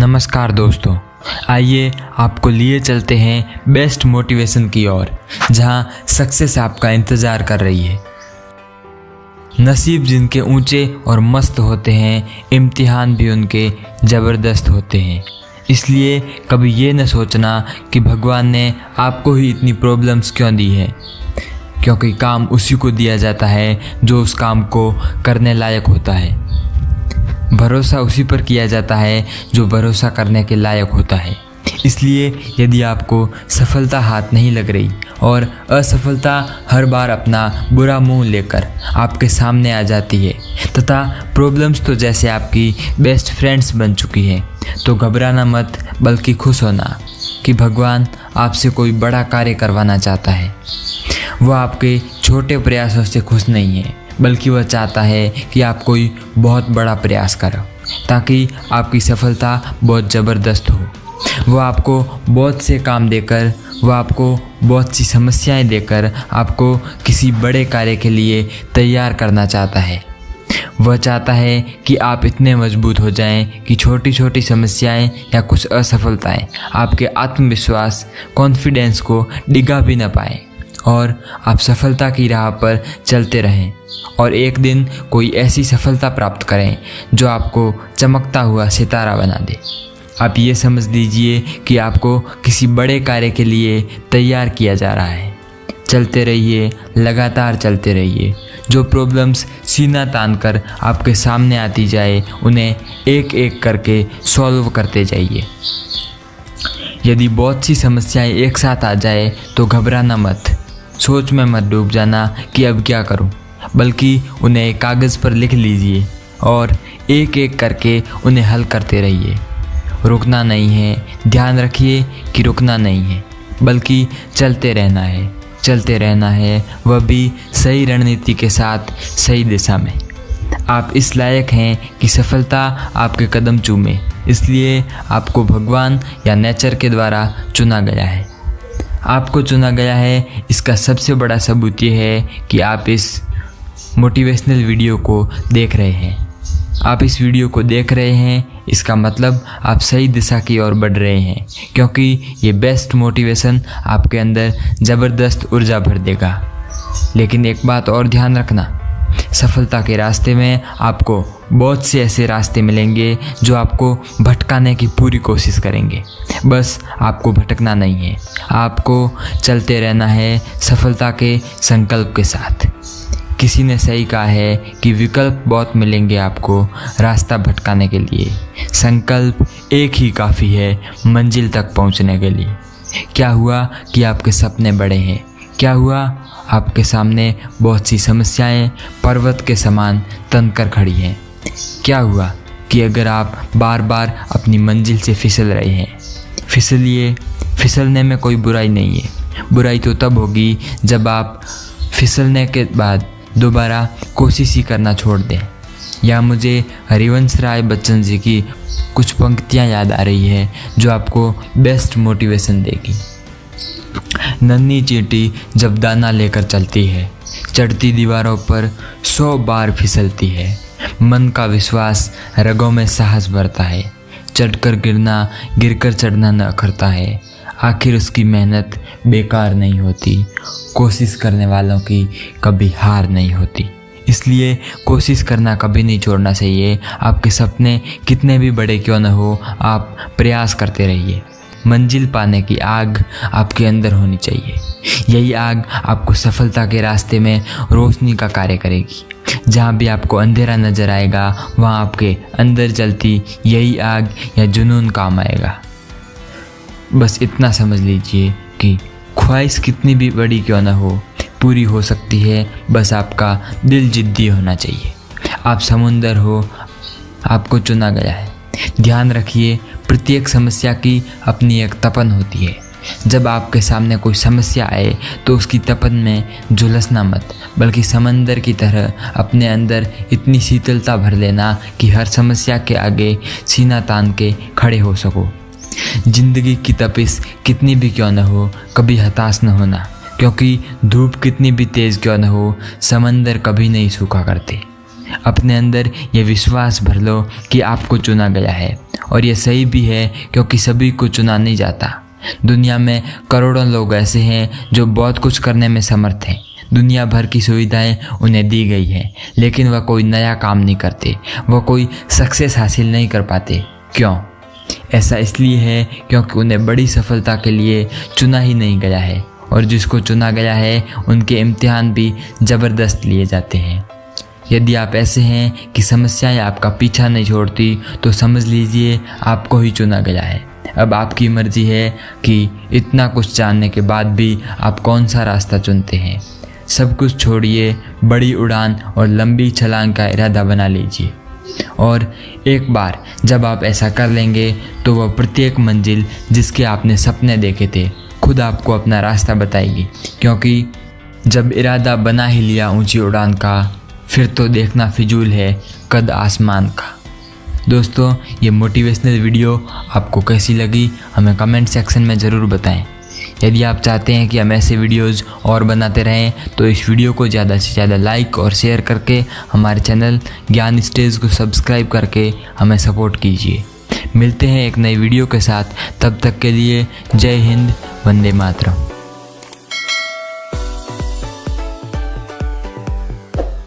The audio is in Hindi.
नमस्कार दोस्तों, आइए आपको लिए चलते हैं बेस्ट मोटिवेशन की ओर, जहां सक्सेस आपका इंतज़ार कर रही है। नसीब जिनके ऊंचे और मस्त होते हैं, इम्तिहान भी उनके ज़बरदस्त होते हैं। इसलिए कभी ये न सोचना कि भगवान ने आपको ही इतनी प्रॉब्लम्स क्यों दी है, क्योंकि काम उसी को दिया जाता है जो उस काम को करने लायक होता है। भरोसा उसी पर किया जाता है जो भरोसा करने के लायक होता है। इसलिए यदि आपको सफलता हाथ नहीं लग रही और असफलता हर बार अपना बुरा मुंह लेकर आपके सामने आ जाती है तथा प्रॉब्लम्स तो जैसे आपकी बेस्ट फ्रेंड्स बन चुकी हैं, तो घबराना मत, बल्कि खुश होना कि भगवान आपसे कोई बड़ा कार्य करवाना चाहता है। वह आपके छोटे प्रयासों से खुश नहीं है, बल्कि वह चाहता है कि आप कोई बहुत बड़ा प्रयास करो ताकि आपकी सफलता बहुत ज़बरदस्त हो। वह आपको बहुत से काम देकर, वह आपको बहुत सी समस्याएं देकर आपको किसी बड़े कार्य के लिए तैयार करना चाहता है। वह चाहता है कि आप इतने मजबूत हो जाएं कि छोटी छोटी समस्याएं या कुछ असफलताएं आपके आत्मविश्वास, कॉन्फिडेंस को डिगा भी न पाएं और आप सफलता की राह पर चलते रहें और एक दिन कोई ऐसी सफलता प्राप्त करें जो आपको चमकता हुआ सितारा बना दे। आप ये समझ लीजिए कि आपको किसी बड़े कार्य के लिए तैयार किया जा रहा है। चलते रहिए, लगातार चलते रहिए। जो प्रॉब्लम्स सीना तान कर आपके सामने आती जाए, उन्हें एक एक करके सॉल्व करते जाइए। यदि बहुत सी समस्याएं एक साथ आ जाए तो घबराना मत, सोच में मत डूब जाना कि अब क्या करूं, बल्कि उन्हें कागज़ पर लिख लीजिए और एक एक करके उन्हें हल करते रहिए। रुकना नहीं है, ध्यान रखिए कि रुकना नहीं है, बल्कि चलते रहना है। चलते रहना है, वह भी सही रणनीति के साथ, सही दिशा में। आप इस लायक हैं कि सफलता आपके कदम चूमे, इसलिए आपको भगवान या नेचर के द्वारा चुना गया है। आपको चुना गया है, इसका सबसे बड़ा सबूत ये है कि आप इस मोटिवेशनल वीडियो को देख रहे हैं। आप इस वीडियो को देख रहे हैं, इसका मतलब आप सही दिशा की ओर बढ़ रहे हैं, क्योंकि ये बेस्ट मोटिवेशन आपके अंदर ज़बरदस्त ऊर्जा भर देगा। लेकिन एक बात और ध्यान रखना, सफलता के रास्ते में आपको बहुत से ऐसे रास्ते मिलेंगे जो आपको भटकाने की पूरी कोशिश करेंगे। बस आपको भटकना नहीं है, आपको चलते रहना है सफलता के संकल्प के साथ। किसी ने सही कहा है कि विकल्प बहुत मिलेंगे आपको रास्ता भटकाने के लिए, संकल्प एक ही काफ़ी है मंजिल तक पहुंचने के लिए। क्या हुआ कि आपके सपने बड़े हैं? क्या हुआ आपके सामने बहुत सी समस्याएं पर्वत के समान तनकर खड़ी हैं? क्या हुआ कि अगर आप बार बार अपनी मंजिल से फिसल रहे हैं? फिसलिए, फिसलने में कोई बुराई नहीं है। बुराई तो तब होगी जब आप फिसलने के बाद दोबारा कोशिश ही करना छोड़ दें। या मुझे हरिवंश राय बच्चन जी की कुछ पंक्तियाँ याद आ रही है जो आपको बेस्ट मोटिवेशन देगी। नन्ही चींटी जब दाना लेकर चलती है, चढ़ती दीवारों पर 100 बार फिसलती है। मन का विश्वास रगों में साहस भरता है, चढ़कर गिरना, गिरकर चढ़ना न अखरता है। आखिर उसकी मेहनत बेकार नहीं होती, कोशिश करने वालों की कभी हार नहीं होती। इसलिए कोशिश करना कभी नहीं छोड़ना चाहिए। आपके सपने कितने भी बड़े क्यों न हो, आप प्रयास करते रहिए। मंजिल पाने की आग आपके अंदर होनी चाहिए। यही आग आपको सफलता के रास्ते में रोशनी का कार्य करेगी। जहाँ भी आपको अंधेरा नजर आएगा, वहाँ आपके अंदर जलती यही आग या जुनून काम आएगा। बस इतना समझ लीजिए कि ख्वाहिश कितनी भी बड़ी क्यों ना हो, पूरी हो सकती है। बस आपका दिल जिद्दी होना चाहिए। आप समुंदर हो, आपको चुना गया है। ध्यान रखिए, प्रत्येक समस्या की अपनी एक तपन होती है। जब आपके सामने कोई समस्या आए तो उसकी तपन में झुलसना मत, बल्कि समंदर की तरह अपने अंदर इतनी शीतलता भर लेना कि हर समस्या के आगे सीना तान के खड़े हो सको। जिंदगी की तपिश कितनी भी क्यों न हो, कभी हताश न होना, क्योंकि धूप कितनी भी तेज़ क्यों न हो, समंदर कभी नहीं सूखा करते। अपने अंदर ये विश्वास भर लो कि आपको चुना गया है और ये सही भी है क्योंकि सभी को चुना नहीं जाता। दुनिया में करोड़ों लोग ऐसे हैं जो बहुत कुछ करने में समर्थ हैं। दुनिया भर की सुविधाएं उन्हें दी गई हैं, लेकिन वह कोई नया काम नहीं करते, वह कोई सक्सेस हासिल नहीं कर पाते। क्यों? ऐसा इसलिए है क्योंकि उन्हें बड़ी सफलता के लिए चुना ही नहीं गया है, और जिसको चुना गया है उनके इम्तिहान भी ज़बरदस्त लिए जाते हैं। यदि आप ऐसे हैं कि समस्याएं आपका पीछा नहीं छोड़ती, तो समझ लीजिए आपको ही चुना गया है। अब आपकी मर्जी है कि इतना कुछ जानने के बाद भी आप कौन सा रास्ता चुनते हैं। सब कुछ छोड़िए, बड़ी उड़ान और लंबी छलांग का इरादा बना लीजिए, और एक बार जब आप ऐसा कर लेंगे तो वह प्रत्येक मंजिल जिसके आपने सपने देखे थे खुद आपको अपना रास्ता बताएगी। क्योंकि जब इरादा बना ही लिया ऊंची उड़ान का, फिर तो देखना फिजूल है कद आसमान का। दोस्तों, ये मोटिवेशनल वीडियो आपको कैसी लगी हमें कमेंट सेक्शन में ज़रूर बताएं। यदि आप चाहते हैं कि हम ऐसे वीडियोज़ और बनाते रहें तो इस वीडियो को ज़्यादा से ज़्यादा लाइक और शेयर करके हमारे चैनल ज्ञान स्टेज को सब्सक्राइब करके हमें सपोर्ट कीजिए। मिलते हैं एक नई वीडियो के साथ, तब तक के लिए जय हिंद, वंदे मातरम।